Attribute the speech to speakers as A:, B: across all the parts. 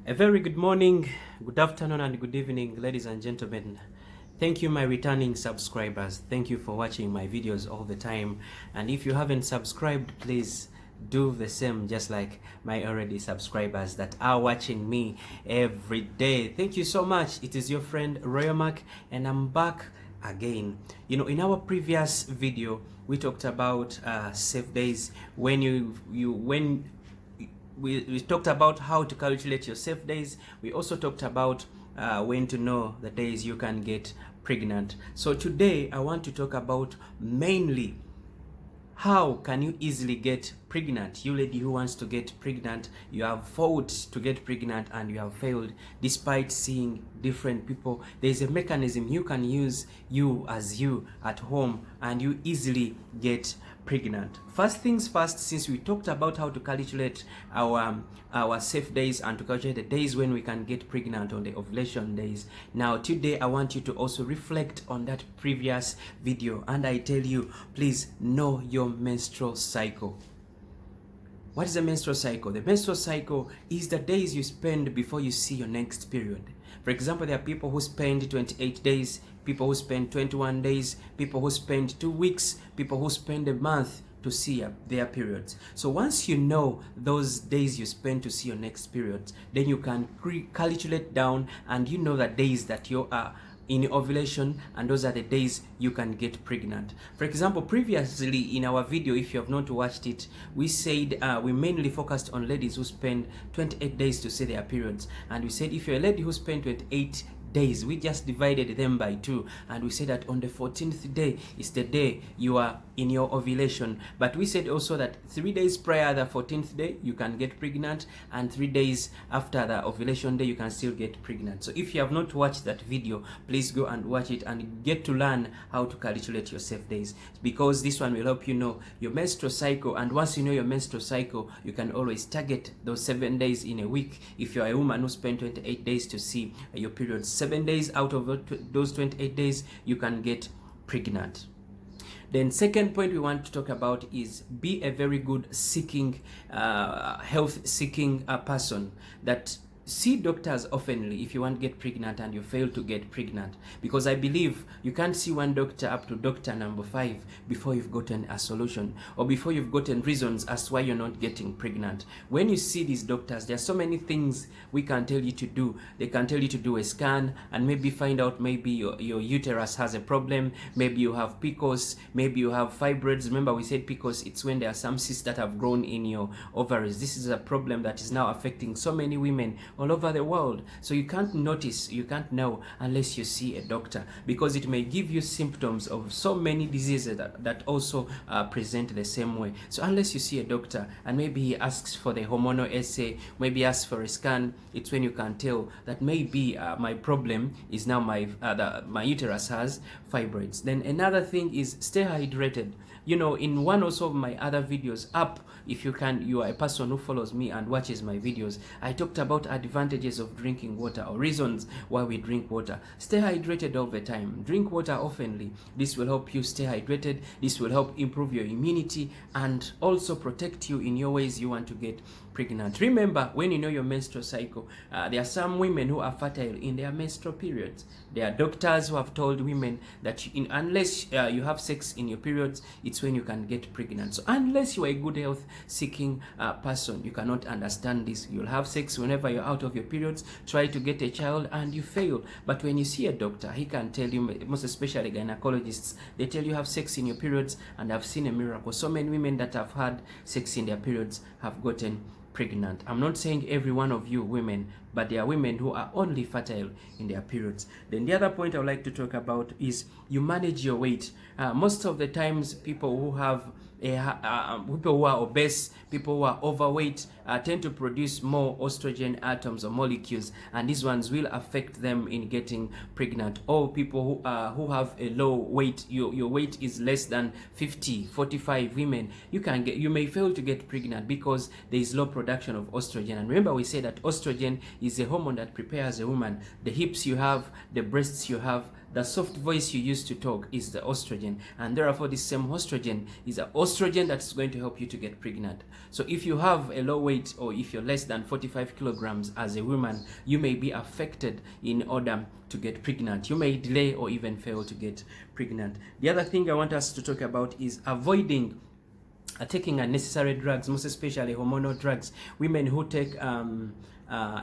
A: A very good morning, good afternoon, and good evening, ladies and gentlemen. Thank you, my returning subscribers. Thank you for watching my videos all the time. And if you haven't subscribed, please do the same, just like my already subscribers that are watching me every day. Thank you so much. It is your friend Royal Mark, and I'm back again. In our previous video, we talked about safe days. We talked about how to calculate your safe days. We also talked about when to know the days you can get pregnant. So today I want to talk about mainly how can you easily get pregnant. You lady who wants to get pregnant, you have fought to get pregnant and you have failed despite seeing different people. There's a mechanism you can use, you as you at home, and you easily get pregnant. First things first, since we talked about how to calculate our safe days and to calculate the days when we can get pregnant on the ovulation days, now today I want you to also reflect on that previous video, and I tell you, please know your menstrual cycle. What is the menstrual cycle? The menstrual cycle is the days you spend before you see your next period. For example, there are people who spend 28 days, people who spend 21 days, people who spend 2 weeks, people who spend a month to see their periods. So once you know those days you spend to see your next period, then you can calculate down, and you know the days that you are in ovulation, and those are the days you can get pregnant. For example, previously in our video, if you have not watched it, we said we mainly focused on ladies who spend 28 days to see their periods, and we said if you're a lady who spent 28 days, we just divided them by 2, and we said that on the 14th day is the day you are in your ovulation. But we said also that 3 days prior the 14th day you can get pregnant, and 3 days after the ovulation day you can still get pregnant. So if you have not watched that video, please go and watch it and get to learn how to calculate your safe days, because this one will help you know your menstrual cycle. And once you know your menstrual cycle, you can always target those 7 days in a week. If you're a woman who spent 28 days to see your periods, 7 days out of those 28 days you can get pregnant. Then second point we want to talk about is be a very good seeking, health seeking person. That see doctors oftenly if you want to get pregnant and you fail to get pregnant, because I believe you can't see one doctor up to doctor number 5 before you've gotten a solution, or before you've gotten reasons as to why you're not getting pregnant. When you see these doctors, there are so many things we can tell you to do. They can tell you to do a scan and maybe find out maybe your uterus has a problem, maybe you have PCOS, maybe you have fibroids. Remember we said PCOS, it's when there are some cysts that have grown in your ovaries. This is a problem that is now affecting so many women all over the world. So you can't notice, you can't know unless you see a doctor, because it may give you symptoms of so many diseases that also present the same way. So unless you see a doctor and maybe he asks for the hormonal assay, maybe asks for a scan, it's when you can tell that maybe my problem is now my uterus has fibroids. Then another thing is stay hydrated. In one also of my other videos up, if you are a person who follows me and watches my videos, I talked about advantages of drinking water, or reasons why we drink water. Stay hydrated all the time. Drink water oftenly. This will help you stay hydrated. This will help improve your immunity and also protect you in your ways you want to get pregnant. Remember, when you know your menstrual cycle, there are some women who are fertile in their menstrual periods. There are doctors who have told women that unless you have sex in your periods, it's when you can get pregnant. So unless you are a good health seeking person, you cannot understand this. You'll have sex whenever you're out of your periods, try to get a child, and you fail. But when you see a doctor, he can tell you, most especially gynecologists, they tell you have sex in your periods, and I've seen a miracle. So many women that have had sex in their periods have gotten pregnant. I'm not saying every one of you women, but there are women who are only fertile in their periods. Then the other point I would like to talk about is you manage your weight. Most of the times people who have people who are obese, people who are overweight tend to produce more estrogen atoms or molecules, and these ones will affect them in getting pregnant. Or people who have a low weight, your weight is less than 50, 45 women, you may fail to get pregnant because there is low production of estrogen. And remember we say that estrogen is a hormone that prepares a woman. The hips you have, the breasts you have, the soft voice you use to talk is the estrogen, and therefore this same estrogen is an estrogen that's going to help you to get pregnant. So if you have a low weight, or if you're less than 45 kilograms as a woman, you may be affected in order to get pregnant. You may delay or even fail to get pregnant. The other thing I want us to talk about is avoiding taking unnecessary drugs, most especially hormonal drugs. Women who take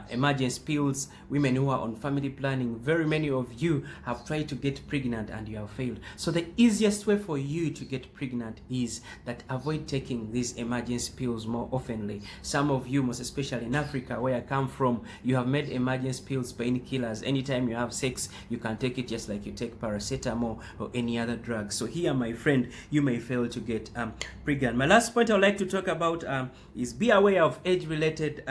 A: emergency pills, women who are on family planning, very many of you have tried to get pregnant and you have failed. So the easiest way for you to get pregnant is that avoid taking these emergency pills more oftenly. Some of you, most especially in Africa where I come from, you have made emergency pills painkillers. Anytime you have sex, you can take it just like you take paracetamol or any other drug. So here, my friend, you may fail to get pregnant. My last point I would like to talk about is be aware of age-related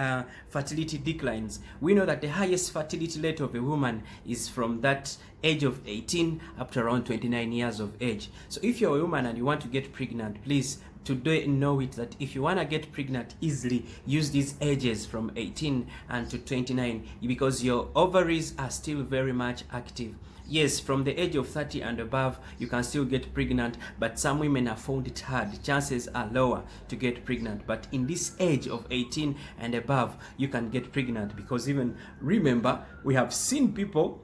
A: fertility declines. We know that the highest fertility rate of a woman is from that age of 18 up to around 29 years of age. So if you're a woman and you want to get pregnant, please today know it that if you want to get pregnant easily, use these ages from 18 and to 29, because your ovaries are still very much active. Yes, from the age of 30 and above, you can still get pregnant, but some women have found it hard. Chances are lower to get pregnant. But in this age of 18 and above, you can get pregnant, because even remember, we have seen people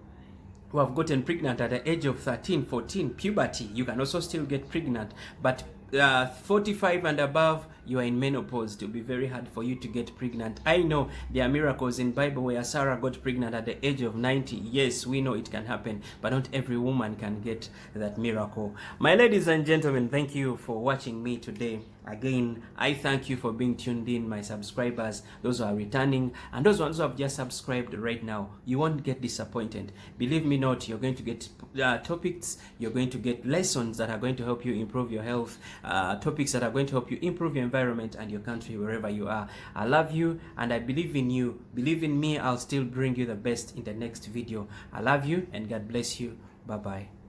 A: who have gotten pregnant at the age of 13, 14, puberty. You can also still get pregnant, but 45 and above, you are in menopause. It will be very hard for you to get pregnant. I know there are miracles in Bible where Sarah got pregnant at the age of 90. Yes, we know it can happen, but not every woman can get that miracle. My ladies and gentlemen, thank you for watching me today. Again, I thank you for being tuned in, my subscribers, those who are returning, and those ones who have just subscribed right now. You won't get disappointed. Believe me not, you're going to get topics, you're going to get lessons that are going to help you improve your health, topics that are going to help you improve your environment and your country, wherever you are. I love you and I believe in you. Believe in me, I'll still bring you the best in the next video. I love you and God bless you. Bye-bye.